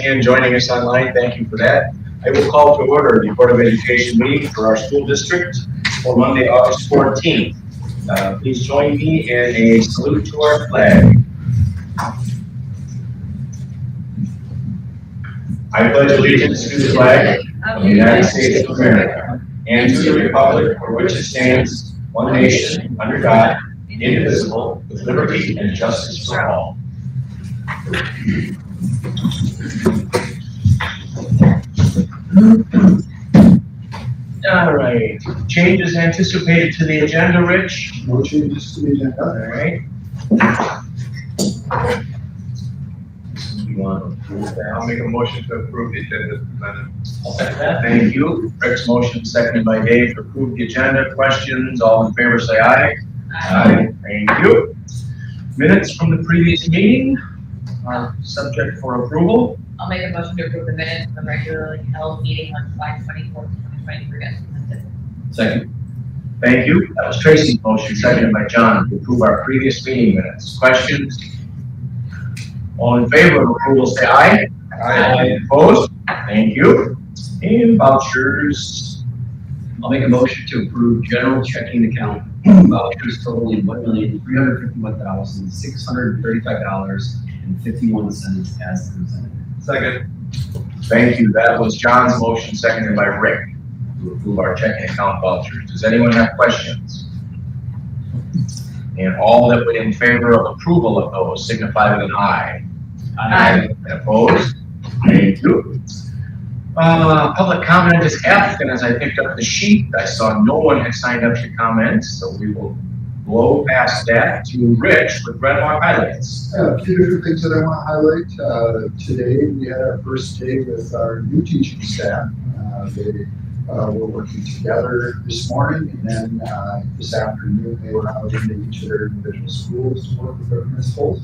and joining us online. Thank you for that. I will call to order the Board of Education meeting for our school district for Monday, August 14th. Please join me in a salute to our flag. I pledge allegiance to the flag of the United States of America and to the republic for which it stands, one nation, under God, indivisible, with liberty and justice for all. All right. Changes anticipated to the agenda, Rich? No changes to the agenda. All right. You want to approve that? I'll make a motion to approve the agenda presented. I'll second that. Thank you. Rick's motion, seconded by Dave, to approve the agenda. Questions? All in favor, say aye. Aye. Thank you. Minutes from the previous meeting are subject for approval. I'll make a motion to approve the minutes of the regularly held meeting on July 24th, 2023 as presented. Second. Thank you. That was Tracy's motion, seconded by John, to approve our previous meeting minutes. Questions? All in favor of approval, say aye. Aye. Opposed? Thank you. And vouchers. I'll make a motion to approve general checking account vouchers totaling $1,351,635.51 as presented. Second. Thank you. That was John's motion, seconded by Rick, to approve our checking account vouchers. Does anyone have questions? And all that were in favor of approval of those signify with an aye. Aye. And opposed? Thank you. Public comment is F, and as I picked up the sheet, I saw no one had signed up to comment, so we will blow past that to Rich with red mark highlights. A few different things that I want to highlight. Today we had our first day with our new teaching staff. They were working together this morning, and then this afternoon they were out into each of their individual schools to work with their principals.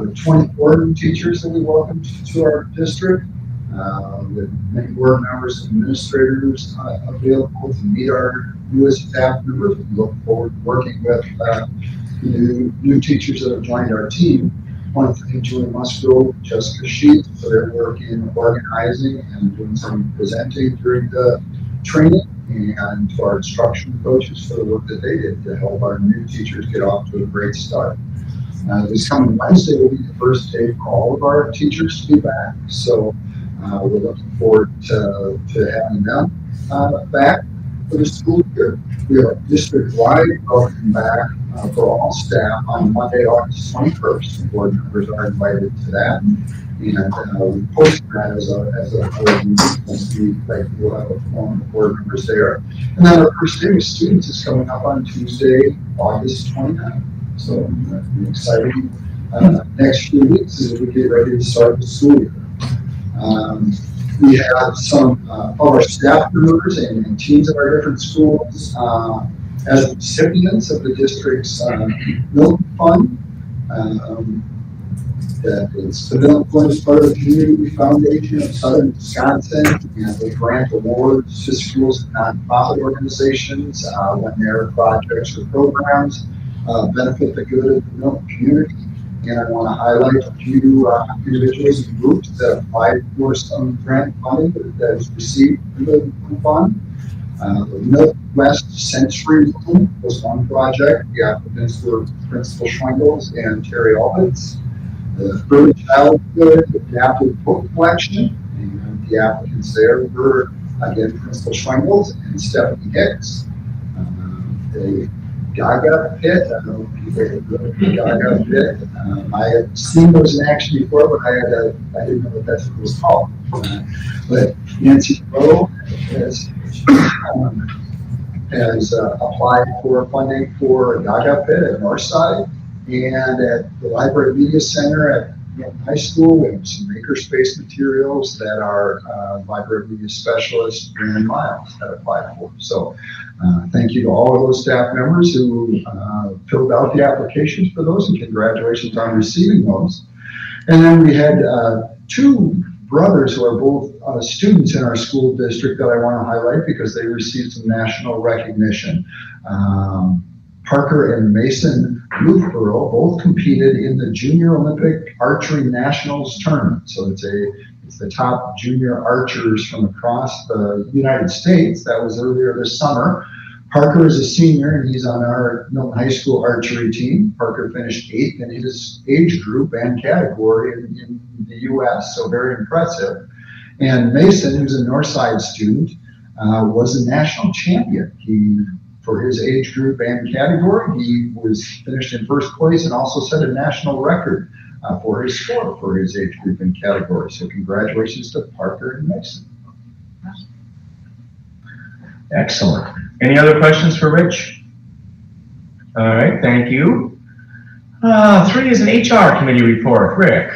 With 24 new teachers that we welcomed to our district, with many board members and administrators available to meet our newest staff members. We look forward to working with new teachers that have joined our team. One of them, Julie Musgrove, Jessica Sheet, so they're working, organizing, and doing some presenting during the training, and to our instruction coaches for the work that they did to help our new teachers get off to a great start. This coming Wednesday will be the first day for all of our teachers to be back, so we're looking forward to having them back for the school year. We have a district-wide welcome back for all staff on Monday, August 21st. The board members are invited to that, and we post that as a board meeting next week. Like, we'll have a form of board members there. And then our first day with students is coming up on Tuesday, August 29th. So that'll be exciting. Next few weeks as we get ready to start the school year. We have some of our staff members and teams at our different schools as recipients of the district's Milton Fund. That is, the Milton Fund is part of the Community Foundation of Southern Wisconsin, and they grant awards to schools and nonprofit organizations when their projects or programs benefit the good of the Milton community. And I want to highlight a few individuals and groups that applied for some grant funding that is received from the fund. The Northwest Sensory Room was one project. The applicants were Principal Schwengels and Terry Albitz. The Early Childhood Adaptive Book Collection, and the applicants there were again Principal Schwengels and Stephanie Hicks. The Gaga Pit, I don't know if you've heard of the Gaga Pit. I had seen those in action before, but I didn't know that that's what it was called. But Nancy Rowe has applied for funding for Gaga Pit at Northside, and at the Library Media Center at High School, we have some makerspace materials that our library media specialist, Brandon Miles, had applied for. So thank you to all of those staff members who filled out the applications for those, and congratulations on receiving those. And then we had two brothers who are both students in our school district that I want to highlight because they received some national recognition. Parker and Mason Bluthborough both competed in the Junior Olympic Archery Nationals tournament. So it's the top junior archers from across the United States. That was earlier this summer. Parker is a senior and he's on our Milton High School archery team. Parker finished 8th in his age group and category in the US, so very impressive. And Mason, who's a Northside student, was a national champion. For his age group and category, he was finished in first place and also set a national record for his score for his age group and category. So congratulations to Parker and Mason. Excellent. Any other questions for Rich? All right, thank you. 3 is an HR committee report. Rick.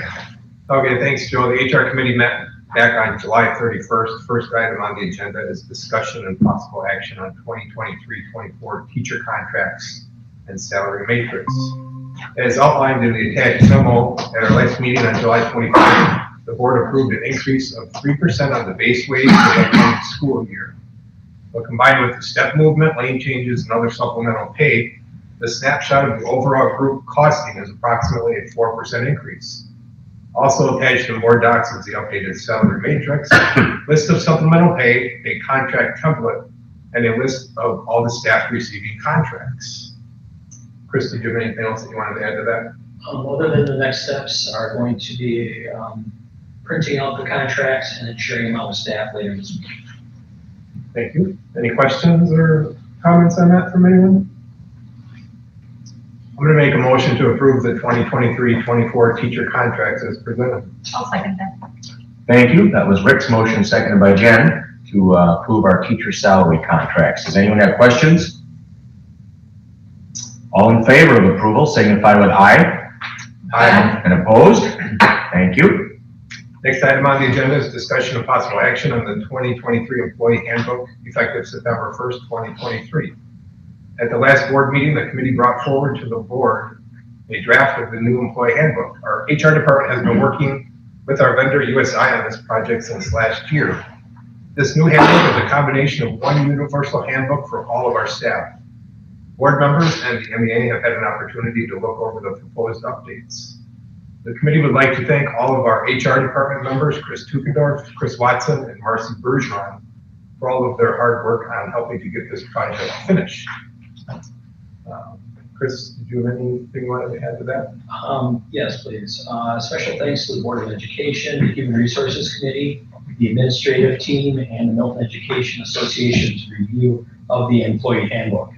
Okay, thanks, Joe. The HR committee met back on July 31st. First item on the agenda is discussion and possible action on 2023-24 teacher contracts and salary matrix. As outlined in the attached memo at our last meeting on July 25th, the board approved an increase of 3% on the base wage for the upcoming school year. But combined with the step movement, lane changes, and other supplemental pay, the snapshot of the overall group costing is approximately a 4% increase. Also attached to board docs is the updated salary matrix, list of supplemental pay, a contract template, and a list of all the staff receiving contracts. Chris, did you have anything else that you wanted to add to that? Other than the next steps are going to be printing out the contracts and then sharing them out with staff later this week. Thank you. Any questions or comments on that from anyone? I'm going to make a motion to approve the 2023-24 teacher contracts as presented. I'll second that. Thank you. That was Rick's motion, seconded by Jen, to approve our teacher salary contracts. Does anyone have questions? All in favor of approval signify with aye. Aye. And opposed? Thank you. Next item on the agenda is discussion of possible action on the 2023 employee handbook effective September 1st, 2023. At the last board meeting, the committee brought forward to the board a draft of the new employee handbook. Our HR department has been working with our vendor USI on this project since last year. This new handbook is a combination of one universal handbook for all of our staff. Board members and the MEA have had an opportunity to look over the proposed updates. The committee would like to thank all of our HR department members, Chris Tukendorf, Chris Watson, and Marcy Bergeron, for all of their hard work on helping to get this project finished. Chris, did you have anything you wanted to add to that? Yes, please. Special thanks to the Board of Education, the Human Resources Committee, the administrative team, and the Milton Education Association's review of the employee handbook.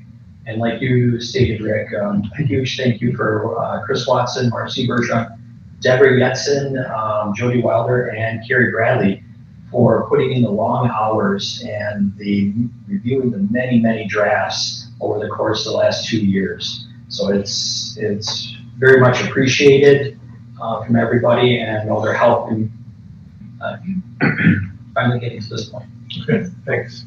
And like you stated, Rick, a huge thank you for Chris Watson, Marcy Bergeron, Deborah Yetzen, Jody Wilder, and Carrie Bradley for putting in the long hours and the reviewing the many, many drafts over the course of the last 2 years. So it's very much appreciated from everybody and all their help in finally getting to this point. Okay, thanks.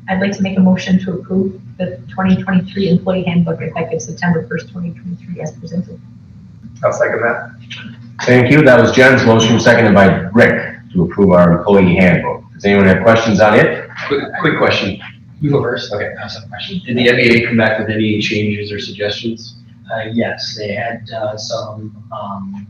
I'd like to make a motion to approve the 2023 employee handbook effective September 1st, 2023 as presented. I'll second that. Thank you. That was Jen's motion, seconded by Rick, to approve our employee handbook. Does anyone have questions on it? Quick question. You go first. Okay, I have a question. Did the MEA come back with any changes or suggestions? Yes, they had some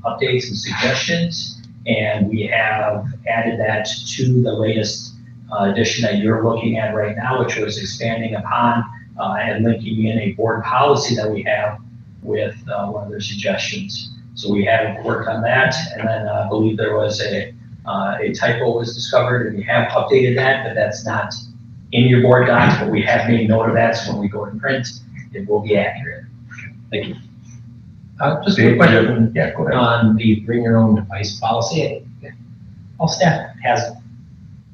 updates and suggestions, and we have added that to the latest edition that you're looking at right now, which was expanding upon and linking in a board policy that we have with one of their suggestions. So we have worked on that, and then I believe there was a typo was discovered, and we have updated that, but that's not in your board docs, but we have made note of that, so when we go to print, it will be accurate. Thank you. Just a quick question Yeah, go ahead. on the bring your own device policy. All staff has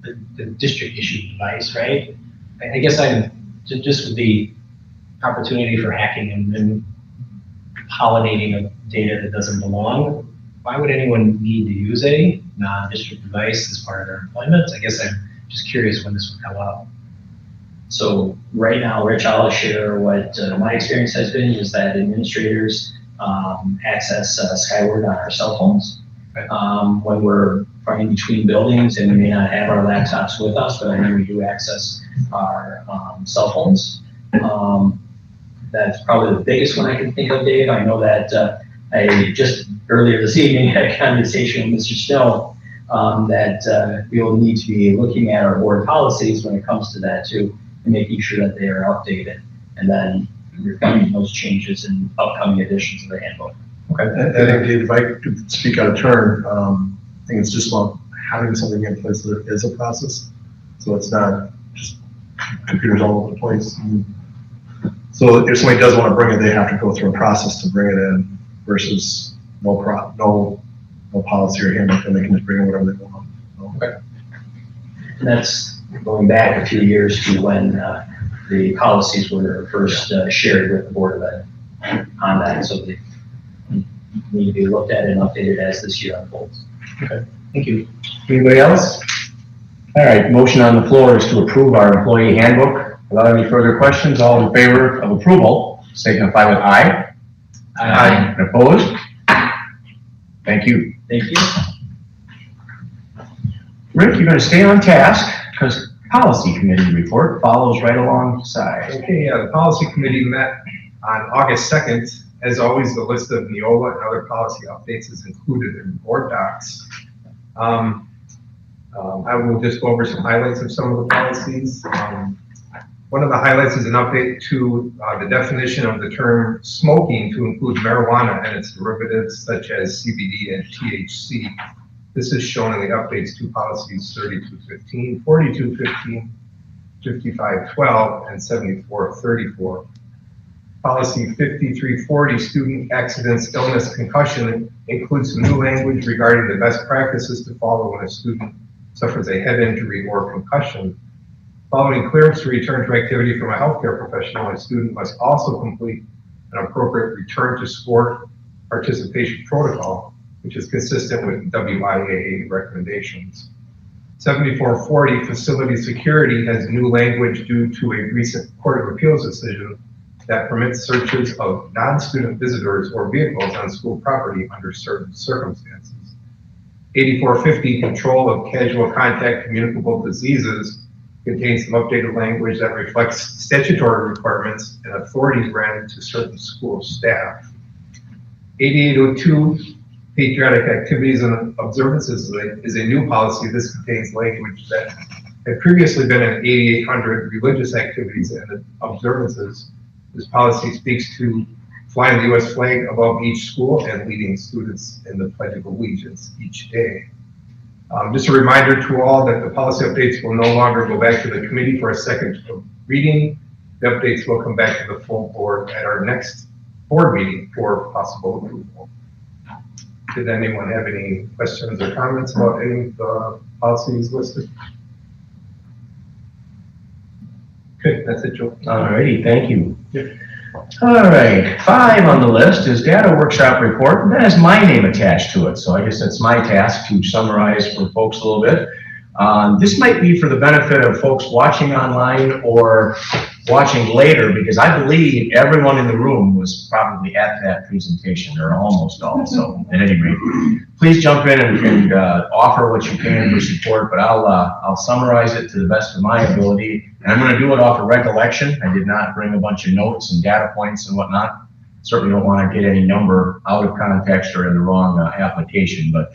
the district issued device, right? I guess I'm just with the opportunity for hacking and pollinating of data that doesn't belong. Why would anyone need to use a non-district device as part of their employment? I guess I'm just curious when this would come up. So right now, Rich, I'll share what my experience has been is that administrators access Skyward on our cell phones when we're running between buildings, and we may not have our laptops with us, but I know we do access our cell phones. That's probably the biggest one I can think of, Dave. I know that I just earlier this evening had a conversation with Mr. Snow that we will need to be looking at our board policies when it comes to that too, and making sure that they are updated, and then reflecting those changes in upcoming editions of the handbook. I think, Dave, if I could speak out of turn, I think it's just about having something in place that is a process. So it's not just computers all over the place. So if somebody does want to bring it, they have to go through a process to bring it in versus no policy or handbook, and they can just bring in whatever they want. Okay. And that's going back a few years to when the policies were first shared with the Board of Ed on that, so they need to be looked at and updated as this year unfolds. Okay, thank you. Anybody else? All right, motion on the floor is to approve our employee handbook. Without any further questions, all in favor of approval, signify with aye. Aye. And opposed? Thank you. Thank you. Rick, you're going to stay on task because policy committee report follows right alongside. Okay, the policy committee met on August 2nd. As always, the list of Neola and other policy updates is included in board docs. I will just go over some highlights of some of the policies. One of the highlights is an update to the definition of the term smoking to include marijuana and its derivatives such as CBD and THC. This is shown in the updates to policies 3215, 4215, 5512, and 7434. Policy 5340, student accidents, illness, concussion, includes some new language regarding the best practices to follow when a student suffers a head injury or concussion. Following clearance to return to activity from a healthcare professional, a student must also complete an appropriate return to sport participation protocol, which is consistent with WIAA recommendations. 7440, facility security, has new language due to a recent Court of Appeals decision that permits searches of non-student visitors or vehicles on school property under certain circumstances. 8450, control of casual contact communicable diseases, contains some updated language that reflects statutory requirements and authorities granted to certain school staff. 8802, patriotic activities and observances is a new policy. This contains language that had previously been in 8800, religious activities and observances. This policy speaks to flying the U.S. flag above each school and leading students in the Pledge of Allegiance each day. Just a reminder to all that the policy updates will no longer go back to the committee for a second reading. The updates will come back to the full board at our next board meeting for possible approval. Did anyone have any questions or comments about any of the policies listed? Good, that's it, Joe. All righty, thank you. All right, 5 on the list is data workshop report, and that has my name attached to it, so I guess that's my task to summarize for folks a little bit. This might be for the benefit of folks watching online or watching later, because I believe everyone in the room was probably at that presentation, or almost all, so at any rate, please jump in and offer what you can for support, but I'll summarize it to the best of my ability, and I'm going to do it off of recollection. I did not bring a bunch of notes and data points and whatnot. Certainly don't want to get any number out of context or in the wrong application, but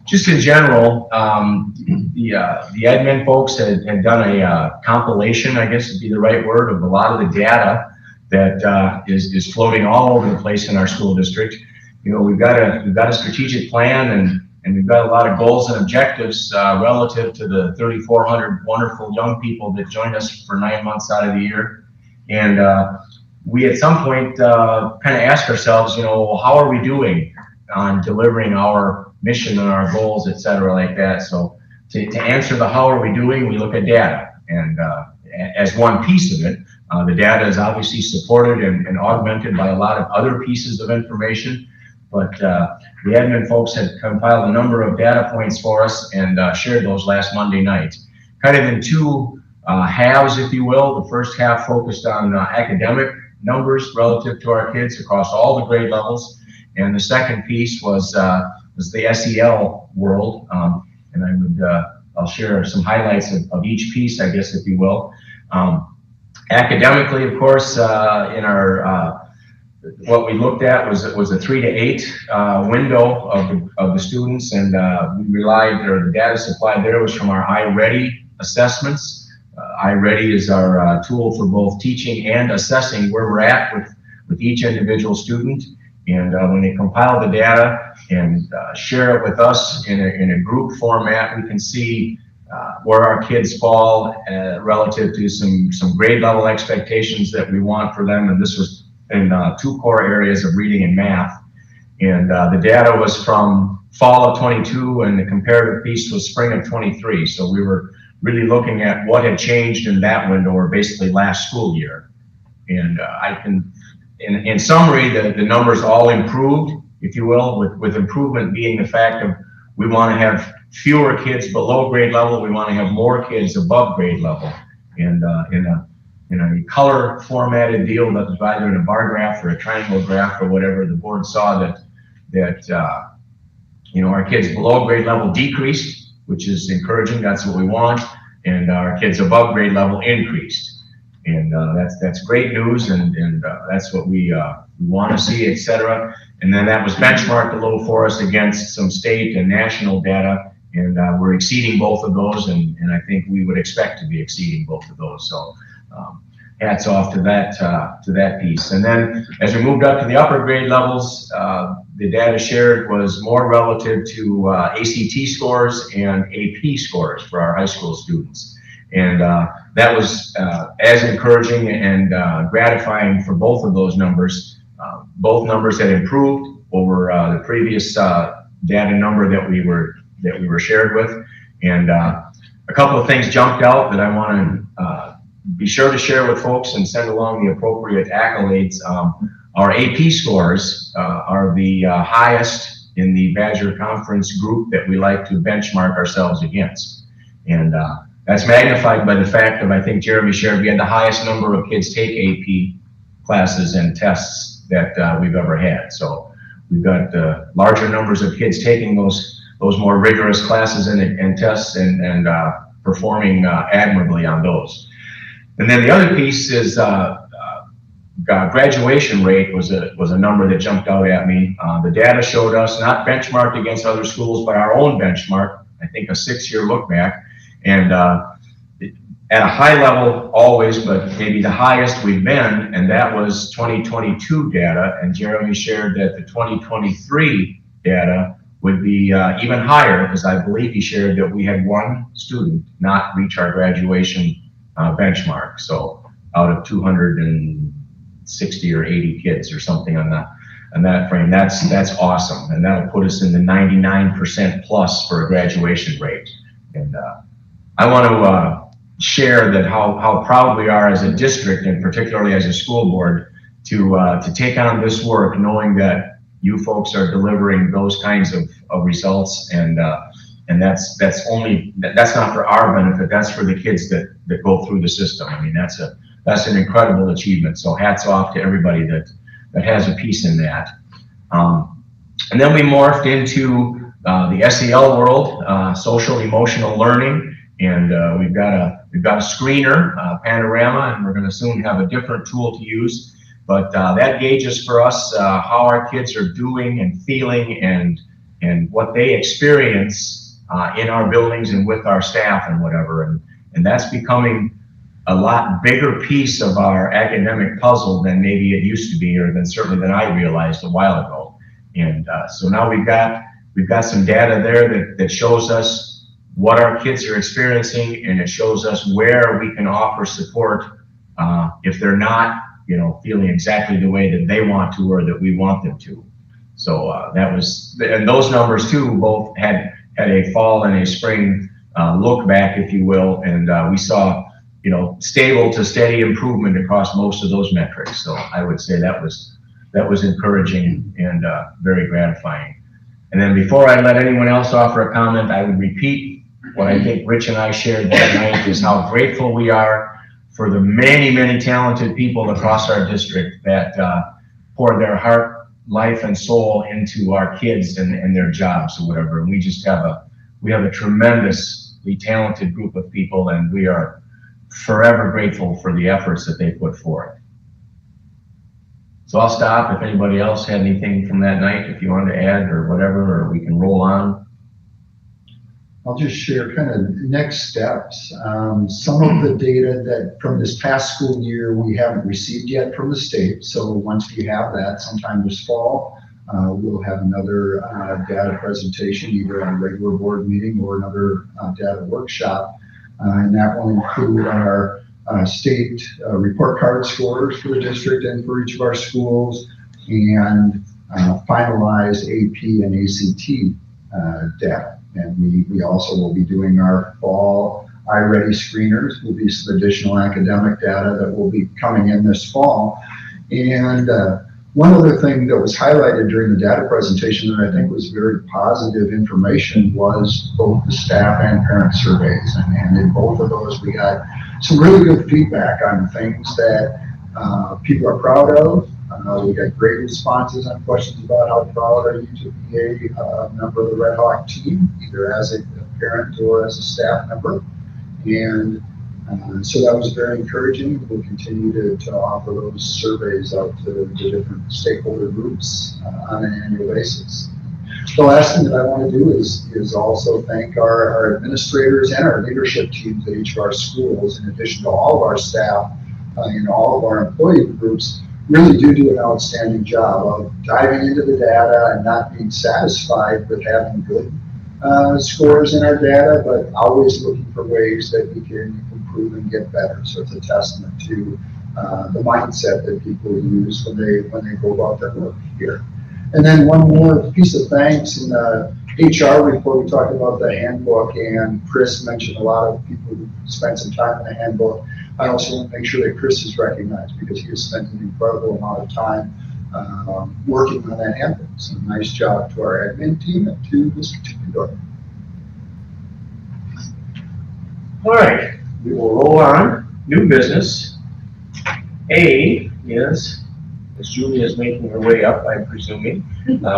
just in general, the admin folks had done a compilation, I guess would be the right word, of a lot of the data that is floating all over the place in our school district. You know, we've got a strategic plan, and we've got a lot of goals and objectives relative to the 3,400 wonderful young people that joined us for 9 months out of the year. And we at some point kind of ask ourselves, you know, how are we doing on delivering our mission and our goals, et cetera, like that. So to answer the how are we doing, we look at data, and as one piece of it, the data is obviously supported and augmented by a lot of other pieces of information, but the admin folks had compiled a number of data points for us and shared those last Monday night, kind of in 2 halves, if you will. The first half focused on academic numbers relative to our kids across all the grade levels, and the second piece was the SEL world, and I'll share some highlights of each piece, I guess, if you will. Academically, of course, in our what we looked at was a 3 to 8 window of the students, and we relied, or the data supplied there was from our iReady assessments. iReady is our tool for both teaching and assessing where we're at with each individual student. And when they compile the data and share it with us in a group format, we can see where our kids fall relative to some grade level expectations that we want for them. And this was in 2 core areas of reading and math. And the data was from fall of 22, and the comparative piece was spring of 23. So we were really looking at what had changed in that window, or basically last school year. And I can, in summary, the numbers all improved, if you will, with improvement being the fact of we want to have fewer kids below grade level, we want to have more kids above grade level. And in a color formatted deal that was either in a bar graph or a triangle graph or whatever, the board saw that our kids below grade level decreased, which is encouraging. That's what we want. And our kids above grade level increased. And that's great news, and that's what we want to see, et cetera. And then that was benchmarked a little for us against some state and national data, and we're exceeding both of those, and I think we would expect to be exceeding both of those. So hats off to that piece. And then as we moved up to the upper grade levels, the data shared was more relative to ACT scores and AP scores for our high school students. And that was as encouraging and gratifying for both of those numbers. Both numbers had improved over the previous data number that we were shared with. And a couple of things jumped out that I want to be sure to share with folks and send along the appropriate accolades. Our AP scores are the highest in the Badger Conference group that we like to benchmark ourselves against. And that's magnified by the fact of, I think Jeremy shared, we had the highest number of kids take AP classes and tests that we've ever had. So we've got larger numbers of kids taking those more rigorous classes and tests and performing admirably on those. And then the other piece is graduation rate was a number that jumped out at me. The data showed us, not benchmarked against other schools, but our own benchmark, I think a 6-year look back. And at a high level always, but maybe the highest we've been, and that was 2022 data. And Jeremy shared that the 2023 data would be even higher, because I believe he shared that we had 1 student not reach our graduation benchmark. So out of 260 or 80 kids or something on that frame, that's awesome. And that'll put us in the 99% plus for a graduation rate. And I want to share that how proud we are as a district, and particularly as a school board, to take on this work, knowing that you folks are delivering those kinds of results, and that's not for our benefit. That's for the kids that go through the system. I mean, that's an incredible achievement. So hats off to everybody that has a piece in that. And then we morphed into the SEL world, social emotional learning. And we've got a screener, Panorama, and we're going to soon have a different tool to use. But that gauges for us how our kids are doing and feeling, and what they experience in our buildings and with our staff and whatever. And that's becoming a lot bigger piece of our academic puzzle than maybe it used to be, or certainly than I realized a while ago. And so now we've got some data there that shows us what our kids are experiencing, and it shows us where we can offer support if they're not, feeling exactly the way that they want to or that we want them to. So and those numbers too both had a fall and a spring look back, if you will, and we saw, stable to steady improvement across most of those metrics. So I would say that was encouraging and very gratifying. And then before I let anyone else offer a comment, I would repeat what I think Rich and I shared that night, is how grateful we are for the many, many talented people across our district that pour their heart, life, and soul into our kids and their jobs or whatever. And we just have a tremendously talented group of people, and we are forever grateful for the efforts that they put forth. So I'll stop if anybody else had anything from that night, if you wanted to add or whatever, or we can roll on. I'll just share kind of next steps. Some of the data that from this past school year we haven't received yet from the state. So once we have that sometime this fall, we'll have another data presentation, either on a regular board meeting or another data workshop. And that will include our state report card scores for the district and for each of our schools, and finalize AP and ACT data. And we also will be doing our fall iReady screeners. Will be some additional academic data that will be coming in this fall. And one other thing that was highlighted during the data presentation that I think was very positive information was both the staff and parent surveys. And in both of those, we got some really good feedback on things that people are proud of. We got great responses on questions about how proud are you to be a member of the Red Hawk team, either as a parent or as a staff member. And so that was very encouraging. We'll continue to offer those surveys out to the different stakeholder groups on an annual basis. The last thing that I want to do is also thank our administrators and our leadership teams at each of our schools, in addition to all of our staff and all of our employee groups. Really do an outstanding job of diving into the data and not being satisfied with having good scores in our data, but always looking for ways that we can improve and get better. So it's a testament to the mindset that people use when they go about their work here. And then one more piece of thanks in the HR report. We talked about the handbook, and Chris mentioned a lot of people who spent some time in the handbook. I also want to make sure that Chris is recognized because he has spent an incredible amount of time working on that handbook. So nice job to our admin team and to Mr. Tickendorf. All right, we will roll on. New business. A is, as Julia is making her way up, I'm presuming,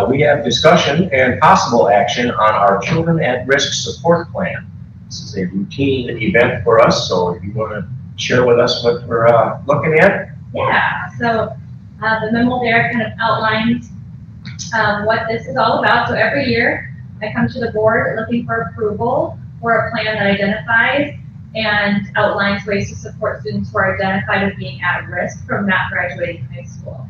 we have discussion and possible action on our Children at Risk Support Plan. This is a routine event for us, so if you want to share with us what we're looking at. Yeah, so the memo there kind of outlines what this is all about. So every year I come to the board looking for approval for a plan that identifies and outlines ways to support students who are identified as being at risk from not graduating high school.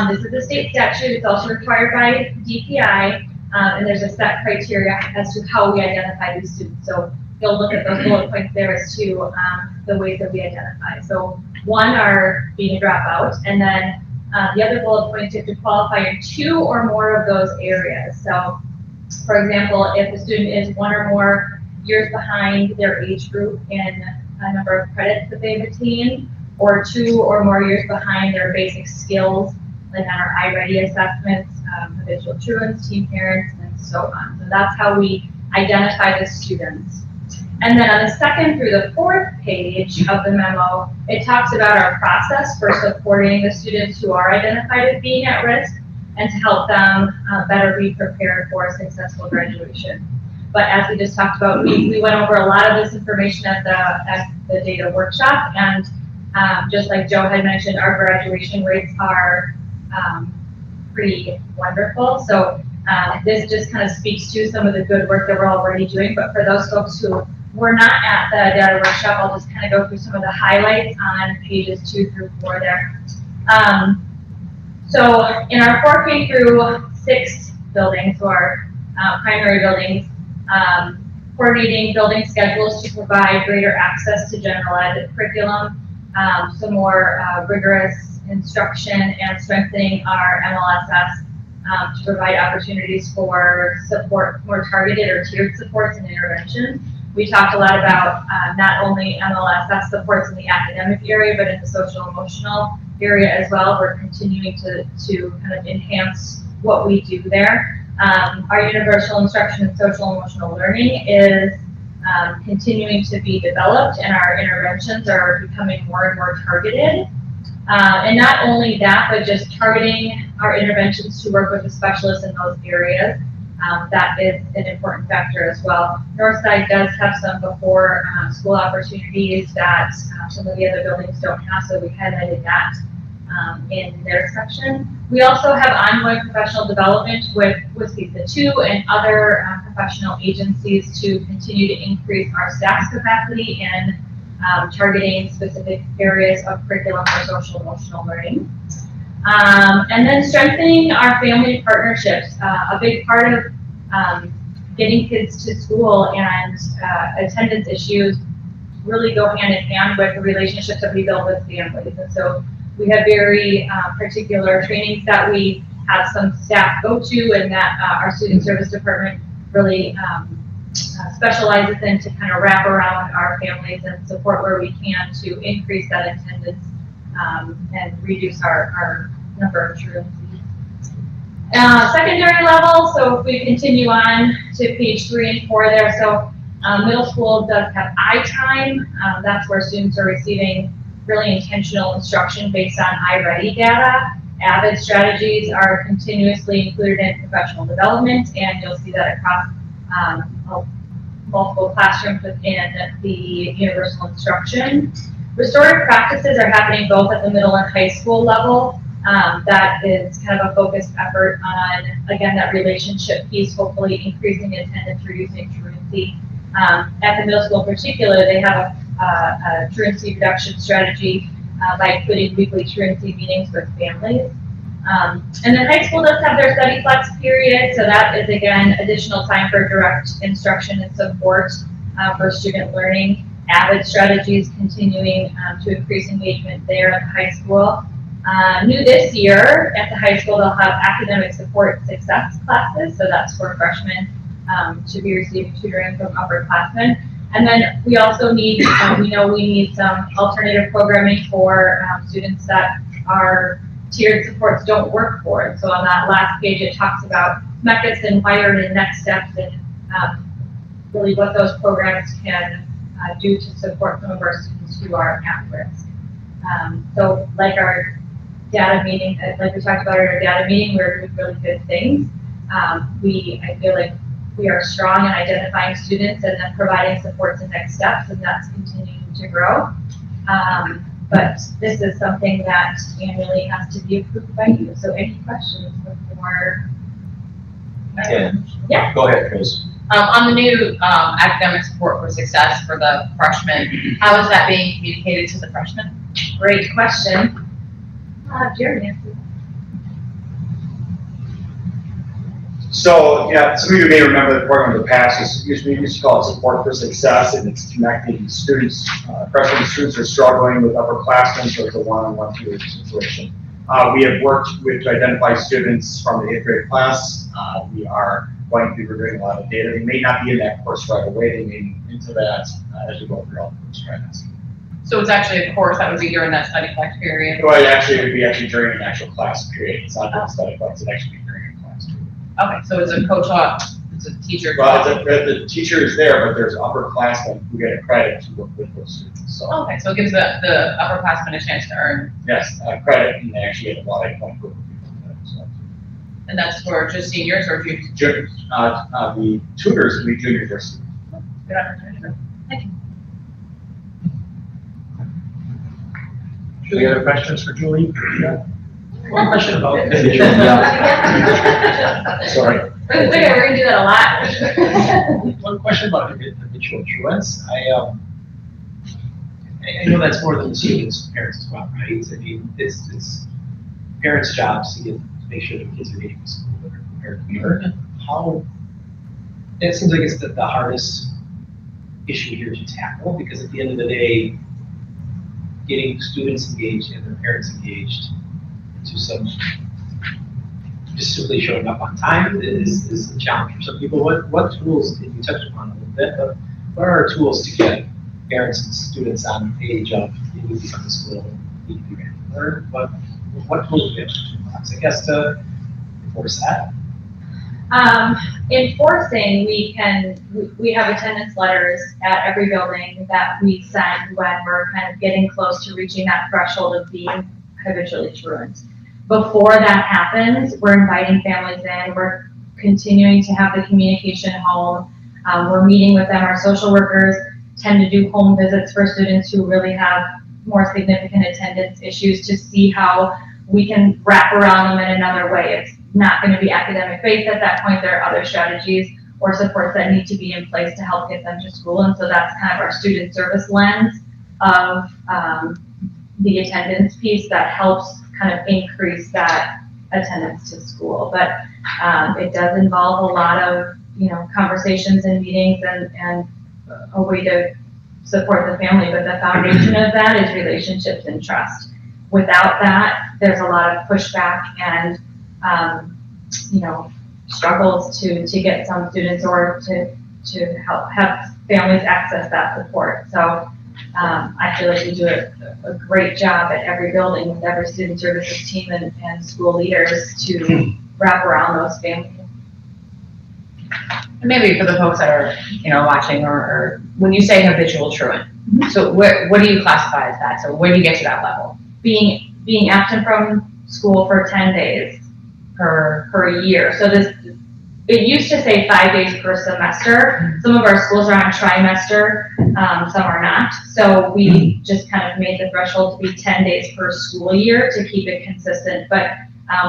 This is a state statute. It's also required by DPI, and there's a set criteria as to how we identify these students. So you'll look at those bullet points there as to the ways that we identify. So one are being a dropout, and then the other bullet points you have to qualify in 2 or more of those areas. So for example, if the student is 1 or more years behind their age group in a number of credits that they've attained, or 2 or more years behind their basic skills, like on our iReady assessments, habitual truants, teen parents, and so on. So that's how we identify the students. And then on the 2nd through the 4th page of the memo, it talks about our process for supporting the students who are identified as being at risk and to help them better be prepared for a successful graduation. But as we just talked about, we went over a lot of this information at the data workshop, and just like Joe had mentioned, our graduation rates are pretty wonderful. So this just kind of speaks to some of the good work that we're already doing. But for those folks who were not at the data workshop, I'll just kind of go through some of the highlights on pages 2 through 4 there. So in our 4K through 6 buildings, so our primary buildings, coordinating building schedules to provide greater access to general ed curriculum, some more rigorous instruction, and strengthening our MLSS to provide opportunities for support, more targeted or tiered supports and interventions. We talked a lot about not only MLSS supports in the academic area, but in the social emotional area as well. We're continuing to kind of enhance what we do there. Our universal instruction in social emotional learning is continuing to be developed, and our interventions are becoming more and more targeted. And not only that, but just targeting our interventions to work with the specialists in those areas. that is an important factor as well. Northside does have some before school opportunities that some of the other buildings don't have, so we highlighted that in their section. We also have ongoing professional development with the two and other professional agencies to continue to increase our staff's capacity and targeting specific areas of curriculum for social emotional learning. And then strengthening our family partnerships. A big part of getting kids to school and attendance issues really go hand in hand with the relationships that we build with families. And so we have very particular trainings that we have some staff go to and that our student service department really specializes in to kind of wrap around our families and support where we can to increase that attendance and reduce our number of truancies. Secondary level, so if we continue on to page 3 and 4 there, so middle school does have iTime. That's where students are receiving really intentional instruction based on iReady data. Avid strategies are continuously included in professional development, and you'll see that across multiple classrooms within the universal instruction. Restorative practices are happening both at the middle and high school level. That is kind of a focused effort on, again, that relationship piece, hopefully increasing attendance, reducing truancy. At the middle school in particular, they have a truancy reduction strategy by including weekly truancy meetings with families. And then high school does have their study flex period, so that is, again, additional time for direct instruction and support for student learning. Avid strategies continuing to increase engagement there at the high school. New this year at the high school, they'll have academic support success classes, so that's for freshmen to be receiving tutoring from upperclassmen. And then we also need, we know we need some alternative programming for students that our tiered supports don't work for. And so on that last page, it talks about methods and wired and next steps and really what those programs can do to support some of our students who are at risk. So like our data meeting, like we talked about at our data meeting, we're doing really good things. I feel like we are strong in identifying students and then providing supports and next steps, and that's continuing to grow. But this is something that annually has to be approved by you. So any questions before? Yeah. Go ahead, Chris. On the new academic support for success for the freshmen, how is that being communicated to the freshmen? Great question. Jeremy. So, yeah, some of you may remember the program in the past. We used to call it Support for Success, and it's connecting students. Freshman students are struggling with upperclassmen, so it's a one-on-one tutoring situation. We have worked to identify students from the 8th grade class. We are going to be reviewing a lot of data. They may not be in that course right away. They may be into that as we go through all the course trends. So it's actually a course that would be during that study flex period? Well, it would be actually during an actual class period. It's not during study flex, it'd actually be during a class period. Okay, so it's a coach up, it's a teacher. Well, the teacher is there, but there's upperclassmen who get a credit to work with those students. So Okay, so it gives the upperclassmen a chance to earn, yes, credit, and they actually get a lot of point group of people. So and that's for just seniors or juniors? juniors, the tutors will be juniors or seniors. Good opportunity. Thank you. Any other questions for Julie? One question about Sorry. We're gonna do that a lot. One question about habitual truants. I know that's more than the students, parents as well, right? I mean, it's parents' jobs to make sure that kids are getting to school that are prepared to learn. How, it seems like it's the hardest issue here to tackle, because at the end of the day, getting students engaged and their parents engaged to some, just simply showing up on time is a challenge for some people. What tools, and you touched upon a little bit, but what are our tools to get parents and students on the page of, you need to come to school, you need to be ready to learn? What tools do we have to toolbox, I guess, to enforce that? Enforcing, we have attendance letters at every building that we send when we're kind of getting close to reaching that threshold of being habitually truant. Before that happens, we're inviting families in, we're continuing to have the communication home. We're meeting with them. Our social workers tend to do home visits for students who really have more significant attendance issues to see how we can wrap around them in another way. It's not going to be academic based at that point. There are other strategies or supports that need to be in place to help get them to school. And so that's kind of our student service lens of the attendance piece that helps kind of increase that attendance to school. But it does involve a lot of, conversations and meetings and a way to support the family. But the foundation of that is relationships and trust. Without that, there's a lot of pushback and, struggles to get some students or to help have families access that support. So I feel like we do a great job at every building with every student services team and school leaders to wrap around those families. And maybe for the folks that are, watching or when you say habitual truant, so what do you classify as that? So where do you get to that level? Being absent from school for 10 days per year. So it used to say 5 days per semester. Some of our schools are on trimester, some are not. So we just kind of made the threshold to be 10 days per school year to keep it consistent. But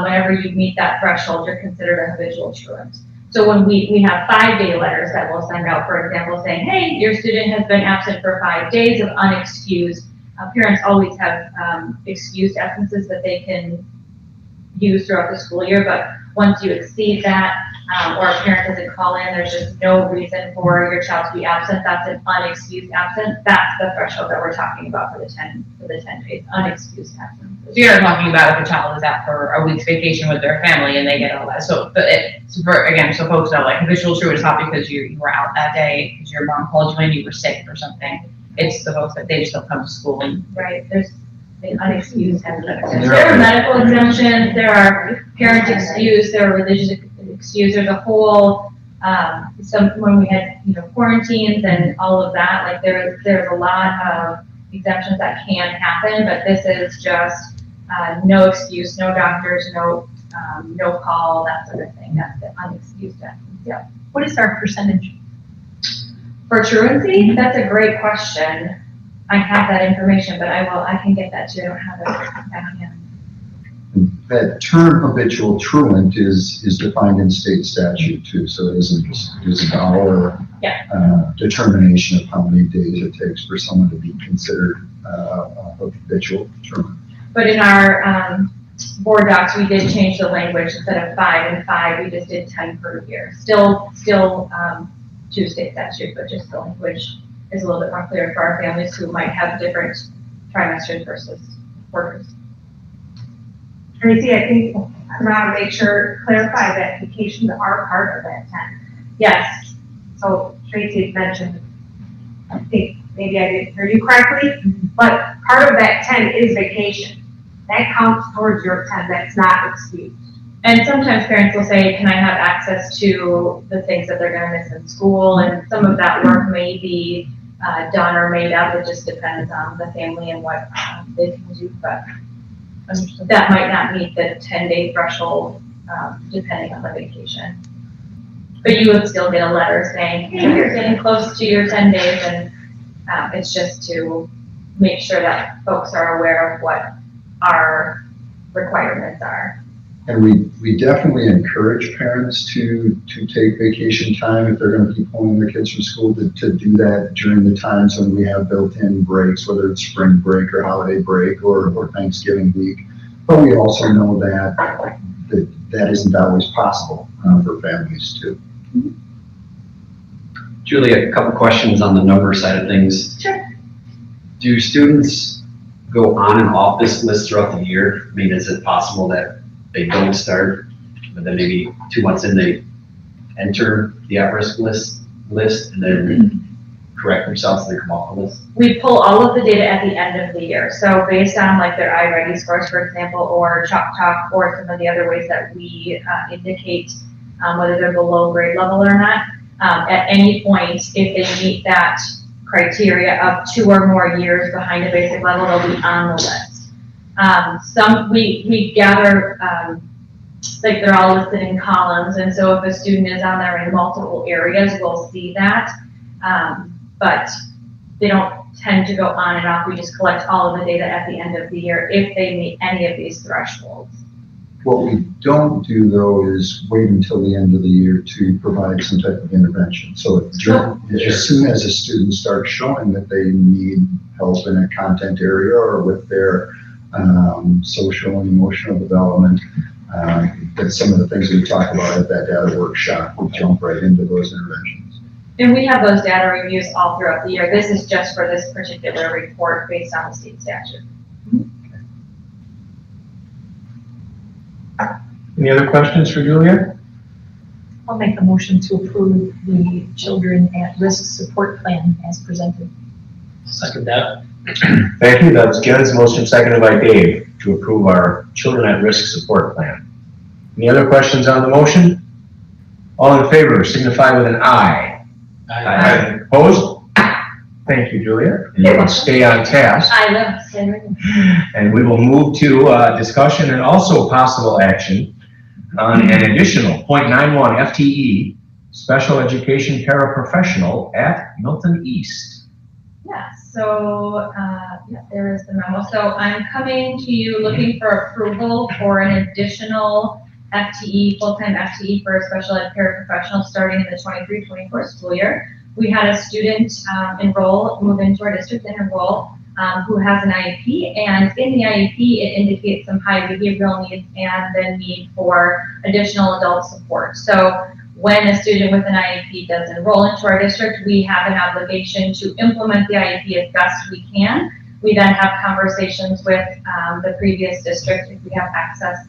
whenever you meet that threshold, you're considered a habitual truant. So when we have 5-day letters that we'll send out, for example, saying, hey, your student has been absent for 5 days of unexcused. Parents always have excused absences that they can use throughout the school year, but once you exceed that, or a parent doesn't call in, there's just no reason for your child to be absent, that's an unexcused absence. That's the threshold that we're talking about for the 10 days, unexcused absence. So you're talking about if a child is out for a week's vacation with their family and they get all that. So, so folks know, like, habitual truant is not because you were out that day because your mom called you in, you were sick or something. It's the folks that they just don't come to school and. Right, there's an unexcused absence. There are medical exemptions, there are parent excused, there are religious excused, there's a whole, when we had, quarantines and all of that, like there's a lot of exemptions that can happen, but this is just, no excuse, no doctors, no call, that sort of thing. That's the unexcused absence. Yeah. What is our percentage? For truancy, that's a great question. I have that information, but I can get that to you. I don't have it back in. That term habitual truant is defined in state statute too, so it isn't our determination of how many days it takes for someone to be considered a habitual truant. But in our board docs, we did change the language. Instead of 5 and 5, we just did 10 per year. Still to state statute, but just the language is a little bit more clear for our families who might have different trimesters versus quarters. Tracy, I think I want to make sure, clarify that vacations are part of that 10. Yes. So Tracy mentioned, I think maybe I didn't hear you correctly, but part of that 10 is vacation. That counts towards your 10, that's not excused. And sometimes parents will say, can I have access to the things that they're going to miss in school? And some of that work may be done or made up. It just depends on the family and what they can do. But that might not meet the 10-day threshold, depending on the vacation. But you would still get a letter saying, hey, you're getting close to your 10 days. And it's just to make sure that folks are aware of what our requirements are. And we definitely encourage parents to take vacation time if they're going to keep pulling their kids from school to do that during the times when we have built-in breaks, whether it's spring break or holiday break or Thanksgiving week. But we also know that isn't always possible for families too. Julie, a couple questions on the number side of things. Sure. Do students go on and off this list throughout the year? I mean, is it possible that they don't start, but then maybe 2 months in they enter the at-risk list and then correct themselves and they come off the list? We pull all of the data at the end of the year. So based on like their iReady scores, for example, or Chalk Talk, or some of the other ways that we indicate whether they're below grade level or not, at any point, if they meet that criteria of 2 or more years behind a basic level, they'll be on the list. We gather like they're all listed in columns, and so if a student is on there in multiple areas, we'll see that. But they don't tend to go on and off. We just collect all of the data at the end of the year if they meet any of these thresholds. What we don't do though is wait until the end of the year to provide some type of intervention. So as soon as a student starts showing that they need help in a content area or with their social and emotional development, that's some of the things we talk about at that data workshop. We jump right into those interventions. And we have those data reviews all throughout the year. This is just for this particular report based on the state statute. Any other questions for Julia? I'll make a motion to approve the Children at Risk Support Plan as presented. Second that. Thank you. That was Jen's motion, seconded by Dave, to approve our Children at Risk Support Plan. Any other questions on the motion? All in favor signify with an aye. Aye. Opposed? Thank you, Julia. And you will stay on task. I live, Henry. And we will move to discussion and also possible action on an additional .91 FTE special education paraprofessional at Milton East. Yeah, so, yeah, there is the memo. So I'm coming to you looking for approval for an additional FTE, full-time FTE for a special ed paraprofessional starting in the 23-24 school year. We had a student move into our district and enroll, who has an IEP, and in the IEP, it indicates some high behavioral needs and the need for additional adult support. So when a student with an IEP does enroll into our district, we have an obligation to implement the IEP as best we can. We then have conversations with the previous district if we have access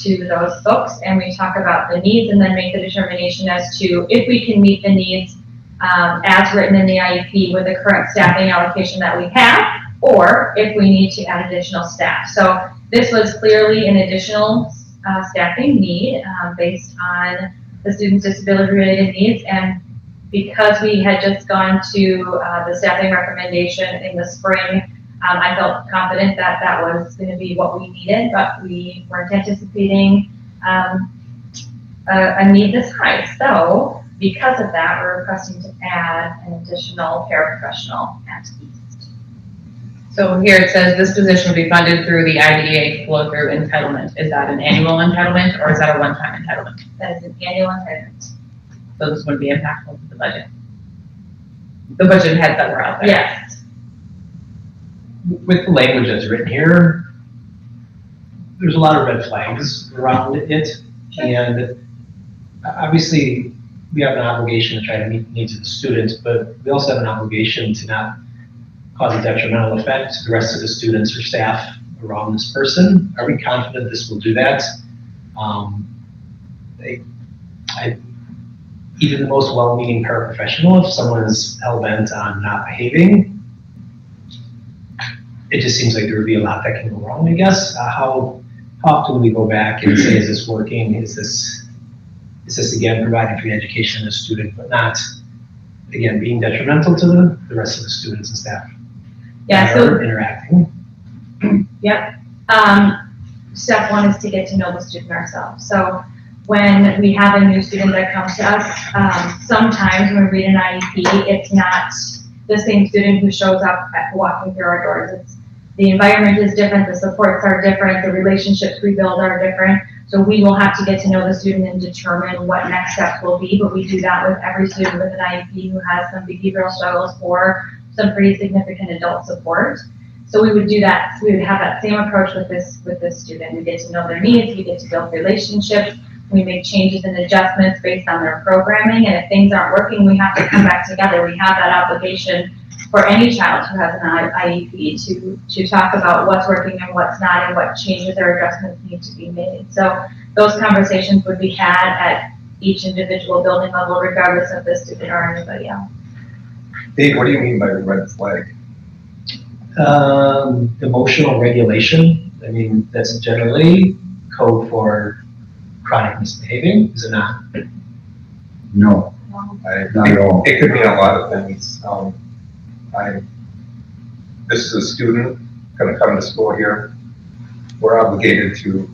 to those folks, and we talk about the needs and then make the determination as to if we can meet the needs as written in the IEP with the current staffing allocation that we have, or if we need to add additional staff. So this was clearly an additional staffing need based on the student's disability-related needs, and because we had just gone to the staffing recommendation in the spring, I felt confident that that was going to be what we needed, but we weren't anticipating a need this high. So because of that, we're requesting to add an additional paraprofessional at East. So here it says this position will be funded through the IDEA flow-through entitlement. Is that an annual entitlement or is that a one-time entitlement? That is an annual entitlement. So this would be impactful to the budget. The budget heads that were out there. Yes. With the language that's written here, there's a lot of red flags around it. And obviously, we have an obligation to try to meet the needs of the students, but we also have an obligation to not cause a detrimental effect to the rest of the students or staff around this person. Are we confident this will do that? Even the most well-meaning paraprofessional, if someone is hell-bent on not behaving, it just seems like there would be a lot that can go wrong, I guess. How often do we go back and say, is this working? Is this again providing free education to the student, but not, again, being detrimental to the rest of the students and staff? Yeah, that are interacting. Yep. Step one is to get to know the student ourselves. So when we have a new student that comes to us, sometimes when we read an IEP, it's not the same student who shows up at walking through our doors. The environment is different, the supports are different, the relationships we build are different. So we will have to get to know the student and determine what next steps will be, but we do that with every student with an IEP who has some behavioral struggles or some pretty significant adult support. So we would do that, we would have that same approach with this student. We get to know their needs, we get to build relationships, we make changes and adjustments based on their programming, and if things aren't working, we have to come back together. We have that obligation for any child who has an IEP to talk about what's working and what's not and what changes or adjustments need to be made. So those conversations would be had at each individual building level, regardless of the student or anybody else. Dave, what do you mean by red flag? Emotional regulation. I mean, that's generally code for chronic misbehaving, is it not? No, not at all. It could mean a lot of things. This is a student going to come to school here. We're obligated to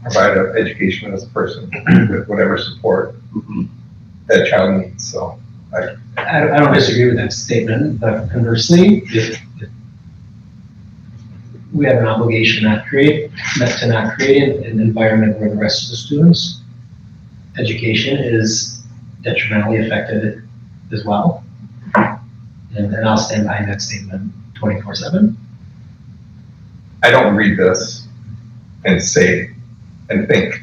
provide an education as a person with whatever support that child needs, so. I don't disagree with that statement, but conversely, if we have an obligation not to not create an environment where the rest of the students' education is detrimentally affected as well. And I'll stand behind that statement 24/7. I don't read this and say, and think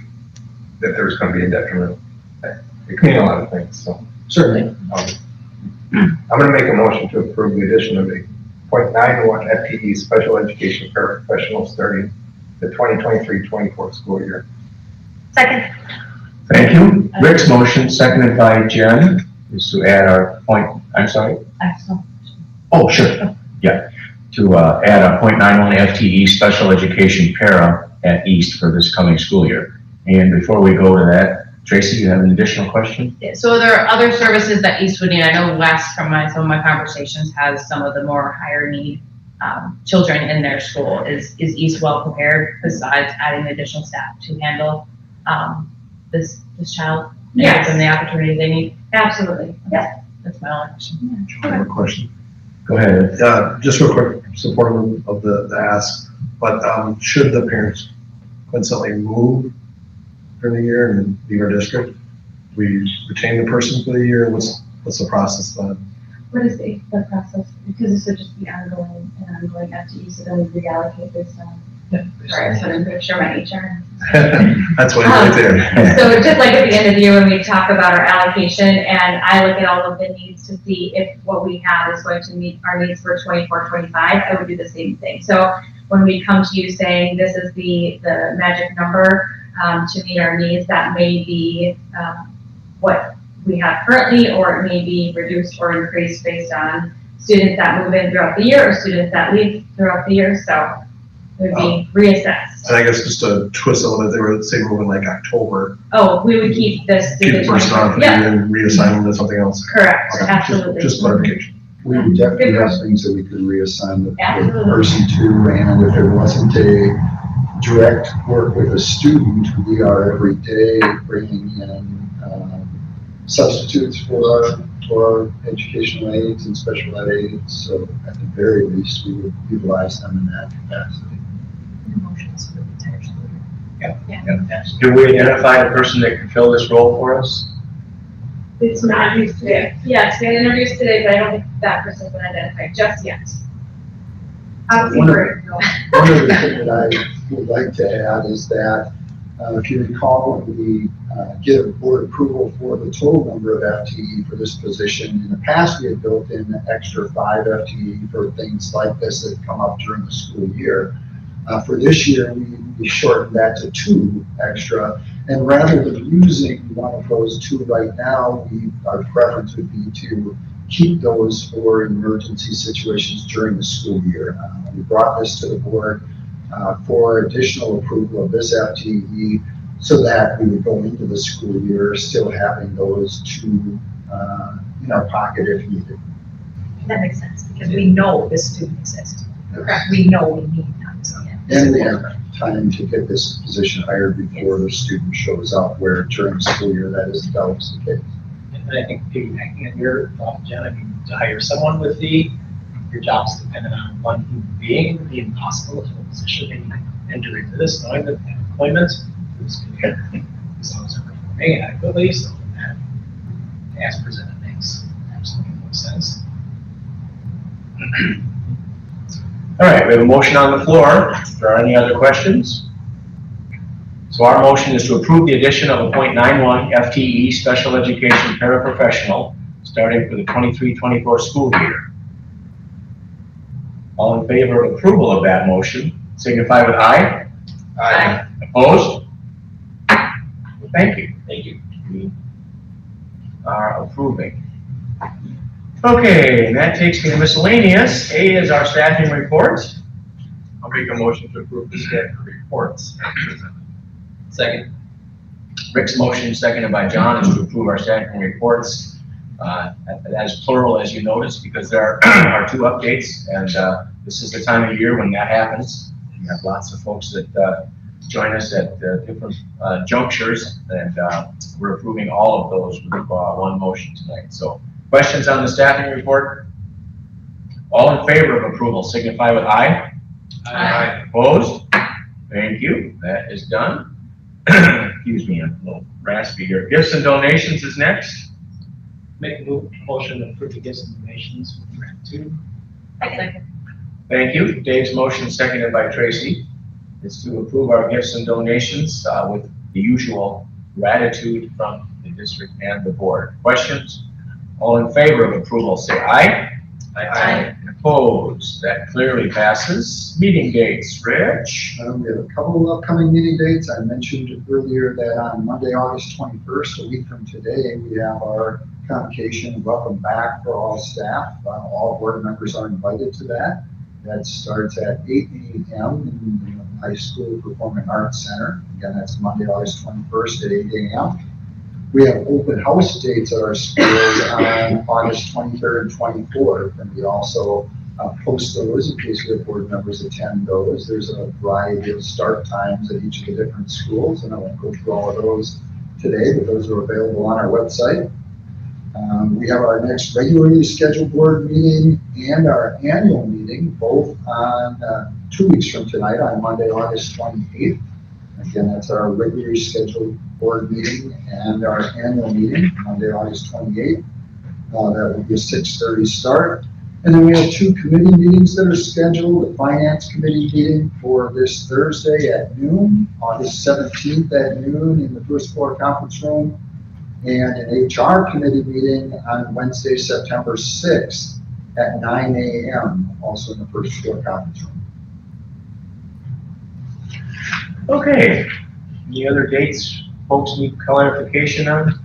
that there's gonna be a detriment. It could mean a lot of things, so. Certainly. I'm gonna make a motion to approve the addition of a .91 FTE special education paraprofessional starting the 2023-24 school year. Second. Thank you. Rick's motion, seconded by Jen, is to add our point, I'm sorry? Excellent. Oh, sure, yeah. To add a .91 FTE special education para at East for this coming school year. And before we go to that, Tracy, you have an additional question? Yeah, so there are other services that East would need. I know West, from some of my conversations, has some of the more higher need children in their school. Is East well prepared besides adding additional staff to handle this child? And Yes. give them the opportunity they need? Absolutely. Yes. That's my only question. I have a question. Go ahead. Just real quick, supportive of the ask, but should the parents coincidentally move during the year and leave our district? We retain the person for the year, what's the process then? What is the process? Because this would just be ongoing and ongoing FTE, so then we reallocate this on. Sorry, so I'm pretty sure my HR. That's what it's right there. So just like at the end of the year when we talk about our allocation and I look at all of the needs to see if what we have is going to meet our needs for 24-25, I would do the same thing. So when we come to you saying this is the magic number to meet our needs, that may be what we have currently, or it may be reduced or increased based on students that move in throughout the year or students that leave throughout the year. So it would be reassessed. And I guess just to twist a little bit, they were say moving like October, Oh, we would keep this to keep the the person on 24. for the Yeah, year and reassign them to something else. correct, Okay, absolutely. Just clarification. We would definitely have things that we could reassign the Absolutely. person to, and if it wasn't a direct work with a student, we are every day bringing in substitutes for our educational aides and special ed aides, so at the very least, we would utilize them in that capacity. Do we identify the person that can fill this role for us? It's not used today. Yes, we had interviews today, but I don't think that person's been identified just yet. I'll see where it goes. One other thing that I would like to add is that, if you recall, when we give board approval for the total number of FTE for this position, in the past, we had built in an extra 5 FTE for things like this that come up during the school year. For this year, we shortened that to 2 extra, and rather than using one of those 2 right now, our preference would be to keep those for emergency situations during the school year. We brought this to the board for additional approval of this FTE so that we would go into the school year still having those 2 in our pocket if needed. That makes sense, because we know this student exists. Correct. We know we need them. And we have time to get this position hired before the student shows up, where during the school year that isn't always the case. And I think piggybacking on your thought, Jen, I mean, to hire someone with your job's dependent on one human being, it would be impossible to fill a position and enter into this knowing that employment is good, as long as they're performing adequately, so that as presented makes absolutely no sense. All right, we have a motion on the floor. If there are any other questions? So our motion is to approve the addition of a .91 FTE special education paraprofessional starting for the 23-24 school year. All in favor of approval of that motion, signify with aye. Aye. Opposed? Thank you. Thank you. We are approving. Okay, and that takes me to miscellaneous. A is our staffing report. I'll make a motion to approve the staff reports. Second. Rick's motion, seconded by John, is to approve our staffing reports. That is plural, as you noticed, because there are 2 updates, and this is the time of year when that happens. You have lots of folks that join us at different junctures, and we're approving all of those with one motion tonight. So, questions on the staffing report? All in favor of approval signify with aye. Aye. Opposed? Thank you. That is done. Excuse me, I'm a little raspy here. Gifts and donations is next. Make a motion to approve the gifts and donations with gratitude. Second. Thank you. Dave's motion, seconded by Tracy, is to approve our gifts and donations with the usual gratitude from the district and the board. Questions? All in favor of approval, say aye. Aye. Opposed? That clearly passes. Meeting dates, Rich? We have a couple of upcoming meeting dates. I mentioned earlier that on Monday, August 21st, a week from today, we have our convocation and welcome back for all staff. All board members are invited to that. That starts at 8 a.m. in the High School Performing Arts Center. Again, that's Monday, August 21st at 8 a.m. We have open house dates at our schools on August 23rd and 24th, and we also post those in case we have board members attend those. There's a variety of start times at each of the different schools, and I won't go through all of those today, but those are available on our website. We have our next regularly scheduled board meeting and our annual meeting, both on 2 weeks from tonight, on Monday, August 28th. Again, that's our regularly scheduled board meeting and our annual meeting, Monday, August 28th. That will be a 6:30 start. And then we have 2 committee meetings that are scheduled. The Finance Committee meeting for this Thursday at noon, August 17th at noon in the first floor conference room, and an HR committee meeting on Wednesday, September 6th at 9 a.m., also in the first floor conference room. Okay. Any other dates folks need clarification on?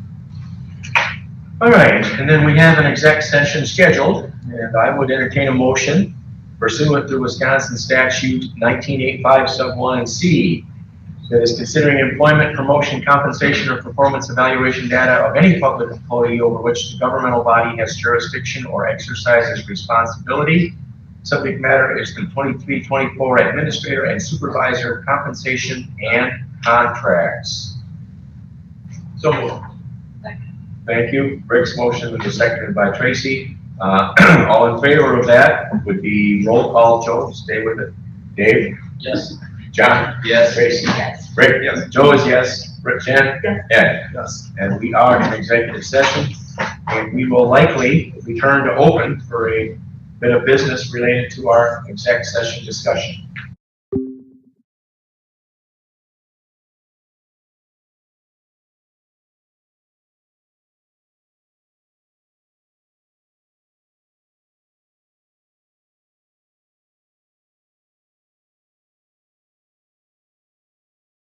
All right, and then we have an exec session scheduled, and I would entertain a motion pursuant to Wisconsin statute 1985 sub 1 and C that is considering employment, promotion, compensation, or performance evaluation data of any public employee over which the governmental body has jurisdiction or exercises responsibility. Subject matter is the 23-24 administrator and supervisor compensation and contracts. So moved. Thank you. Rick's motion was seconded by Tracy. All in favor of that would be roll call. Joe, stay with it. Dave? Yes. John? Yes. Tracy? Yes. Rick? Yes. Joe is yes. Rick, Jen? Yes. Ed? Yes. And we are in executive session, and we will likely return to open for a bit of business related to our exec session discussion.